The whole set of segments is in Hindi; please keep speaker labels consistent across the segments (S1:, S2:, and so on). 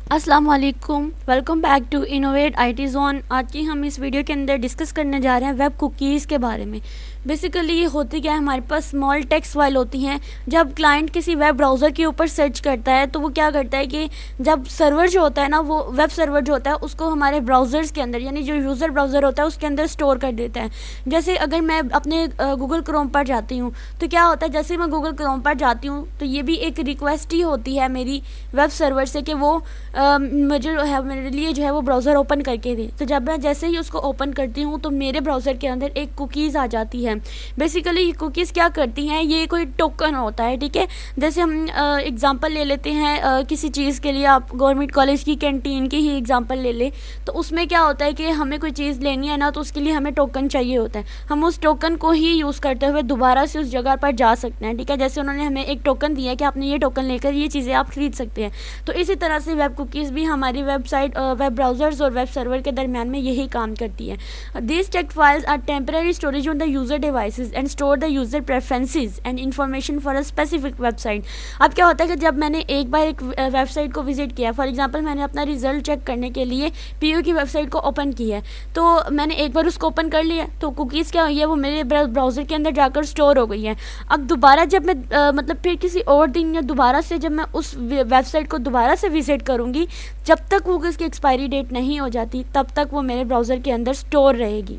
S1: अस्सलाम वालेकुम, welcome back to innovate IT zone. आज की हम इस वीडियो के अंदर डिस्कस करने जा रहे हैं वेब कुकीज़ के बारे में। बेसिकली ये होती क्या है, हमारे पास स्मॉल टेक्स्ट फाइल होती हैं। जब क्लाइंट किसी वेब ब्राउज़र के ऊपर सर्च करता है तो वो क्या करता है कि जब सर्वर जो होता है ना, वो वेब सर्वर जो होता है उसको हमारे ब्राउज़र्स के अंदर, यानी जो यूज़र ब्राउज़र होता है उसके अंदर स्टोर कर देता है। जैसे अगर मैं अपने गूगल क्रोम पर जाती हूँ तो क्या होता है, जैसे मैं गूगल क्रोम पर जाती हूँ तो ये भी एक रिक्वेस्ट ही होती है मेरी वेब सर्वर से कि वो मुझे जो है, मेरे लिए जो है वो ब्राउज़र ओपन करके दे। तो जब मैं जैसे ही उसको ओपन करती हूँ तो मेरे ब्राउज़र के अंदर एक कुकीज़ आ जाती है। बेसिकली ये कुकीज़ क्या करती हैं, ये कोई टोकन होता है, ठीक है। जैसे हम एग्ज़ाम्पल ले लेते हैं किसी चीज़ के लिए, आप गवर्नमेंट कॉलेज की कैंटीन की ही एग्ज़ाम्पल ले लें। तो उसमें क्या होता है कि हमें कोई चीज़ लेनी है ना, तो उसके लिए हमें टोकन चाहिए होता है। हम उस टोकन को ही यूज़ करते हुए दोबारा से उस जगह पर जा सकते हैं, ठीक है। जैसे उन्होंने हमें एक टोकन दिया है कि आपने ये टोकन लेकर ये चीज़ें आप खरीद सकते हैं। तो इसी तरह से वेब कुकीज़ भी हमारी वेबसाइट, वेब ब्राउज़र्स और वेब सर्वर के दरमियान में यही काम करती है। These text files are temporary storage on the user devices and store the user preferences and information for a specific website. अब क्या होता है कि जब मैंने एक बार एक वेबसाइट को विजिट किया, फॉर एग्जांपल मैंने अपना रिजल्ट चेक करने के लिए पीयू की वेबसाइट को ओपन किया है, तो मैंने एक बार उसको ओपन कर लिया, तो कुकीज़ क्या हुई है, वो मेरे ब्राउज़र के अंदर जाकर स्टोर हो गई है। अब दोबारा जब मैं मतलब फिर किसी और दिन या दोबारा से जब मैं उस वेबसाइट को दोबारा से विजिट करूँगी, जब तक वो उसकी एक्सपायरी डेट नहीं हो जाती तब तक वो मेरे ब्राउज़र के अंदर स्टोर रहेगी।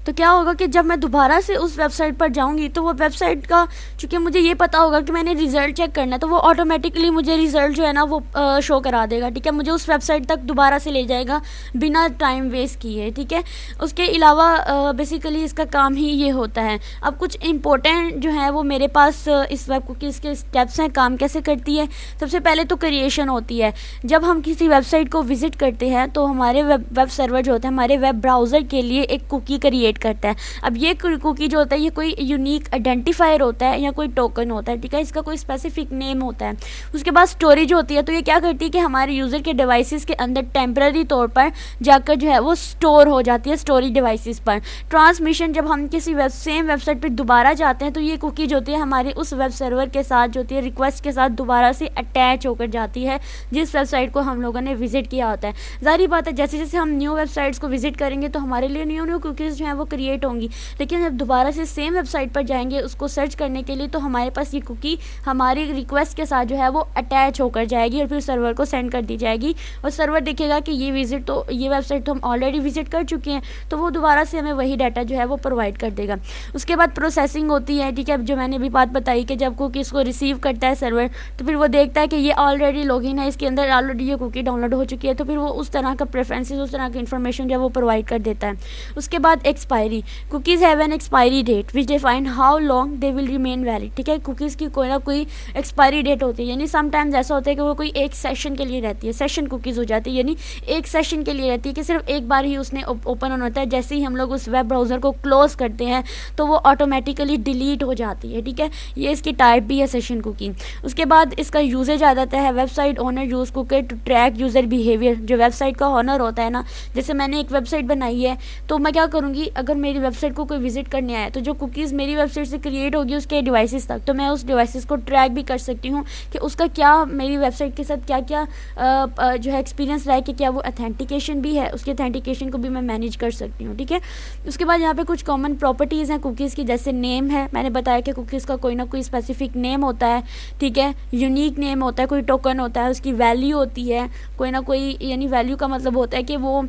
S1: तो क्या होगा कि जब मैं दोबारा से उस वेबसाइट पर जाऊंगी तो वो वेबसाइट का, चूँकि मुझे ये पता होगा कि मैंने रिज़ल्ट चेक करना है, तो वो ऑटोमेटिकली मुझे रिज़ल्ट जो है ना वो शो करा देगा, ठीक है। मुझे उस वेबसाइट तक दोबारा से ले जाएगा बिना टाइम वेस्ट किए, ठीक है। उसके अलावा बेसिकली इसका काम ही ये होता है। अब कुछ इंपॉर्टेंट जो है वो मेरे पास इस वेब कुकीज़ के स्टेप्स हैं, काम कैसे करती है। सबसे पहले तो क्रिएशन होती है। जब हम किसी वेबसाइट को विजिट करते हैं तो हमारे वेब सर्वर जो होता है, हमारे वेब ब्राउज़र के लिए एक कुकी क्रिएट करता है। अब ये कुकी जो होता है, ये कोई यूनिक आइडेंटिफायर होता है या कोई टोकन होता है, ठीक है। इसका कोई स्पेसिफिक नेम होता है। उसके बाद स्टोरेज होती है, तो ये क्या करती है कि हमारे यूज़र के डिवाइसेस के अंदर टेम्पररी तौर पर जाकर जो है वो स्टोर हो जाती है स्टोरेज डिवाइसेस पर। ट्रांसमिशन, जब हम किसी सेम वेबसाइट पर दोबारा जाते हैं तो ये कुकी जो होती है हमारे उस वेब सर्वर के साथ जो होती है, रिक्वेस्ट के साथ दोबारा से अटैच होकर जाती है जिस वेबसाइट को हम लोगों ने विजिट किया होता है। जाहिर बात है, जैसे जैसे हम न्यू वेबसाइट्स को विजिट करेंगे तो हमारे लिए न्यू न्यू कुकीज़ जो है वो क्रिएट होंगी। लेकिन जब दोबारा से सेम वेबसाइट पर जाएंगे उसको सर्च करने के लिए, तो हमारे पास ये कुकी हमारी रिक्वेस्ट के साथ जो है वो अटैच होकर जाएगी और फिर सर्वर को सेंड कर दी जाएगी। और सर्वर देखेगा कि ये वेबसाइट तो हम ऑलरेडी विजिट कर चुके हैं, तो वो दोबारा से हमें वही डाटा जो है वो प्रोवाइड कर देगा। उसके बाद प्रोसेसिंग होती है, ठीक है। जो मैंने अभी बात बताई कि जब कुकीज़ को रिसीव करता है सर्वर, तो फिर वो देखता है कि ये ऑलरेडी लॉगिन है, इसके अंदर ऑलरेडी ये कुकी डाउनलोड हो चुकी है, तो फिर वो उस तरह का प्रेफरेंसेस, उस तरह की इन्फॉर्मेशन जो है वो प्रोवाइड कर देता है। उसके बाद expiry. Cookies have an expiry date which define how long they will remain valid, ठीक है। कुकीज़ की कोई ना कोई एक्सपायरी डेट होती है, यानी समटाइम्स ऐसा होता है कि वो कोई एक सेशन के लिए रहती है, सेशन कुकीज़ हो जाती है, यानी एक सेशन के लिए रहती है कि सिर्फ एक बार ही उसने ओपन होना होता है। जैसे ही हम लोग उस वेब ब्राउज़र को क्लोज़ करते हैं तो वो ऑटोमेटिकली डिलीट हो जाती है, ठीक है। ये इसकी टाइप भी है सेशन कुकी। उसके बाद इसका यूजेज आ जाता है। Website owner use cookie to track user behaviour. जो वेबसाइट का ओनर होता है ना, जैसे मैंने एक वेबसाइट बनाई है तो मैं क्या करूँगी, अगर मेरी वेबसाइट को कोई विजिट करने आया तो जो कुकीज़ मेरी वेबसाइट से क्रिएट होगी उसके डिवाइसेस तक, तो मैं उस डिवाइसेस को ट्रैक भी कर सकती हूँ कि उसका क्या मेरी वेबसाइट के साथ क्या क्या जो है एक्सपीरियंस रहा है, कि क्या वो अथेंटिकेशन भी है, उसकी अथेंटिकेशन को भी मैं मैनेज कर सकती हूँ, ठीक है। उसके बाद यहाँ पे कुछ कॉमन प्रॉपर्टीज़ हैं कुकीज़ की, जैसे नेम है। मैंने बताया कि कुकीज़ का कोई ना कोई स्पेसिफिक नेम होता है, ठीक है। यूनिक नेम होता है, कोई टोकन होता है, उसकी वैल्यू होती है कोई ना कोई, यानी वैल्यू का मतलब होता है कि वो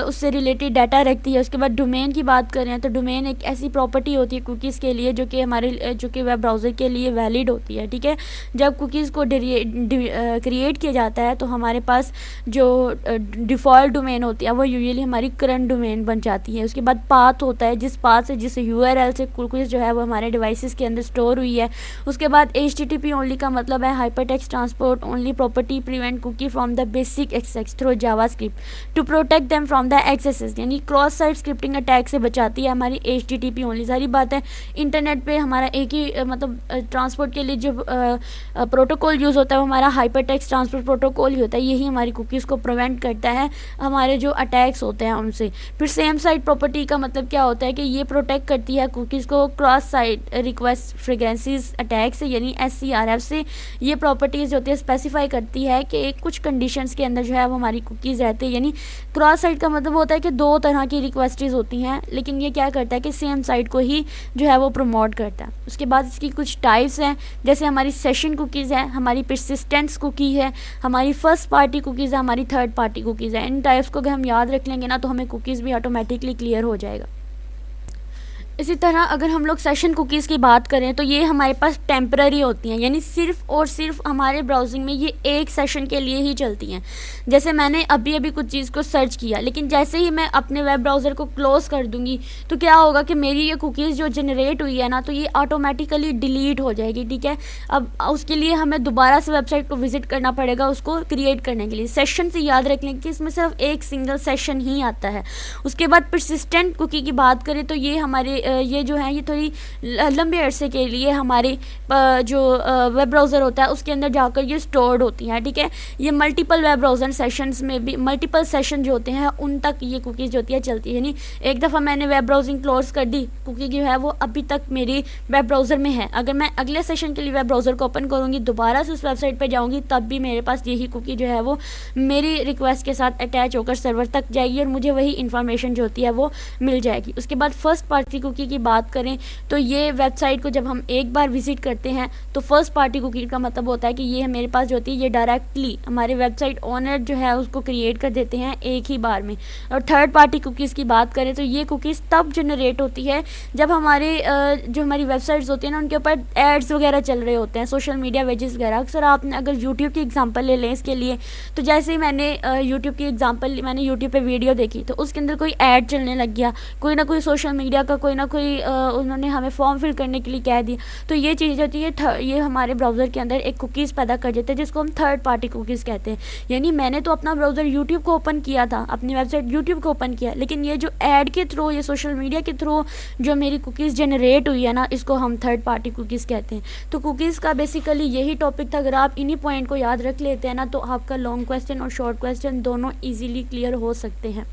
S1: उससे रिलेटेड डाटा रखती है। उसके बाद डोमेन की बात करें तो डोमेन एक ऐसी प्रॉपर्टी होती है कुकीज़ के लिए जो कि वेब ब्राउज़र के लिए वैलिड होती है, ठीक है। जब कुकीज़ को क्रिएट किया जाता है तो हमारे पास जो डिफ़ॉल्ट डोमेन होती है वो यूजुअली हमारी करंट डोमेन बन जाती है। उसके बाद पाथ होता है, जिस पाथ से, जिस यूआरएल से कुकीज़ जो है वो हमारे डिवाइसेस के अंदर स्टोर हुई है। उसके बाद HTTP ओनली का मतलब है hypertext transport only property prevent cookie from the basic access through JavaScript to protect them from the accesses, यानी क्रॉस साइट स्क्रिप्टिंग अटैक्स से बचाती है हमारी HTTP ओनली। सारी बात है, इंटरनेट पे हमारा एक ही मतलब ट्रांसपोर्ट के लिए जो प्रोटोकॉल यूज़ होता है वो हमारा हाइपर टेक्स्ट ट्रांसपोर्ट प्रोटोकॉल ही होता है। यही हमारी कुकीज़ को प्रिवेंट करता है हमारे जो अटैक्स होते हैं उनसे। फिर सेम साइट प्रॉपर्टी का मतलब क्या होता है कि ये प्रोटेक्ट करती है कुकीज़ को cross site request frequencies attack से, यानी SCRF से। ये प्रॉपर्टीज़ होती है स्पेसिफाई करती है कि कुछ कंडीशंस के अंदर जो है वो हमारी कुकीज़ रहती है। यानी क्रॉस साइट का मतलब होता है कि दो तरह की रिक्वेस्टेज होती हैं, लेकिन ये क्या करता है कि सेम साइट को ही जो है वो प्रमोट करता है। उसके बाद इसकी कुछ टाइप्स हैं, जैसे हमारी सेशन कुकीज़ है, हमारी परसिस्टेंस कुकी है, हमारी फर्स्ट पार्टी कुकीज़ है, हमारी थर्ड पार्टी कुकीज़ है। इन टाइप्स को अगर हम याद रख लेंगे ना तो हमें कुकीज़ भी ऑटोमेटिकली क्लियर हो जाएगा। इसी तरह अगर हम लोग सेशन कुकीज़ की बात करें तो ये हमारे पास टेम्पररी होती हैं, यानी सिर्फ़ और सिर्फ हमारे ब्राउजिंग में ये एक सेशन के लिए ही चलती हैं। जैसे मैंने अभी अभी कुछ चीज़ को सर्च किया, लेकिन जैसे ही मैं अपने वेब ब्राउज़र को क्लोज़ कर दूँगी तो क्या होगा कि मेरी ये कुकीज़ जो जनरेट हुई है ना तो ये ऑटोमेटिकली डिलीट हो जाएगी, ठीक है। अब उसके लिए हमें दोबारा से वेबसाइट को विज़िट करना पड़ेगा उसको क्रिएट करने के लिए। सेशन से याद रख लें कि इसमें सिर्फ एक सिंगल सेशन ही आता है। उसके बाद परसिस्टेंट कुकी की बात करें तो ये हमारे ये जो है ये थोड़ी लंबे अरसे के लिए हमारे जो वेब ब्राउज़र होता है उसके अंदर जाकर ये स्टोर्ड होती हैं, ठीक है। ये मल्टीपल वेब ब्राउज़र सेशंस में भी मल्टीपल सेशन जो होते हैं उन तक ये कुकीज़ जो होती है चलती है। यानी एक दफ़ा मैंने वेब ब्राउजिंग क्लोज कर दी, कुकी जो है वो अभी तक मेरी वेब ब्राउज़र में है। अगर मैं अगले सेशन के लिए वेब ब्राउज़र को ओपन करूँगी, दोबारा से उस वेबसाइट पर जाऊँगी, तब भी मेरे पास यही कुकी जो है वो मेरी रिक्वेस्ट के साथ अटैच होकर सर्वर तक जाएगी और मुझे वही इन्फॉर्मेशन जो होती है वो मिल जाएगी। उसके बाद फर्स्ट पार्टी कुकी की बात करें तो ये वेबसाइट को जब हम एक बार विजिट करते हैं तो फर्स्ट पार्टी कुकी का मतलब होता है कि ये मेरे पास जो होती है ये डायरेक्टली हमारे वेबसाइट ओनर जो है उसको क्रिएट कर देते हैं एक ही बार में। और थर्ड पार्टी कुकीज़ की बात करें तो ये कुकीज़ तब जनरेट होती है जब हमारे जो हमारी वेबसाइट्स होती हैं ना उनके ऊपर एड्स वगैरह चल रहे होते हैं, सोशल मीडिया वेजेस वगैरह। अक्सर आपने अगर यूट्यूब की एग्जांपल ले लें इसके लिए, तो जैसे ही मैंने यूट्यूब की एग्जांपल मैंने यूट्यूब पे वीडियो देखी तो उसके अंदर कोई ऐड चलने लग गया, कोई ना कोई सोशल मीडिया का कोई ना कोई उन्होंने हमें फॉर्म फिल करने के लिए कह दिया, तो ये चीज़ होती है ये हमारे ब्राउज़र के अंदर एक कुकीज़ पैदा कर देते हैं जिसको हम थर्ड पार्टी कुकीज़ कहते हैं। यानी मैंने तो अपना ब्राउज़र यूट्यूब को ओपन किया था, अपनी वेबसाइट यूट्यूब को ओपन किया, लेकिन ये जो ऐड के थ्रू ये सोशल मीडिया के थ्रू जो मेरी कुकीज़ जनरेट हुई है ना इसको हम थर्ड पार्टी कुकीज़ कहते हैं। तो कुकीज़ का बेसिकली यही टॉपिक था। अगर आप इन्हीं पॉइंट को याद रख लेते हैं ना तो आपका लॉन्ग क्वेश्चन और शॉर्ट क्वेश्चन दोनों ईजिली क्लियर हो सकते हैं।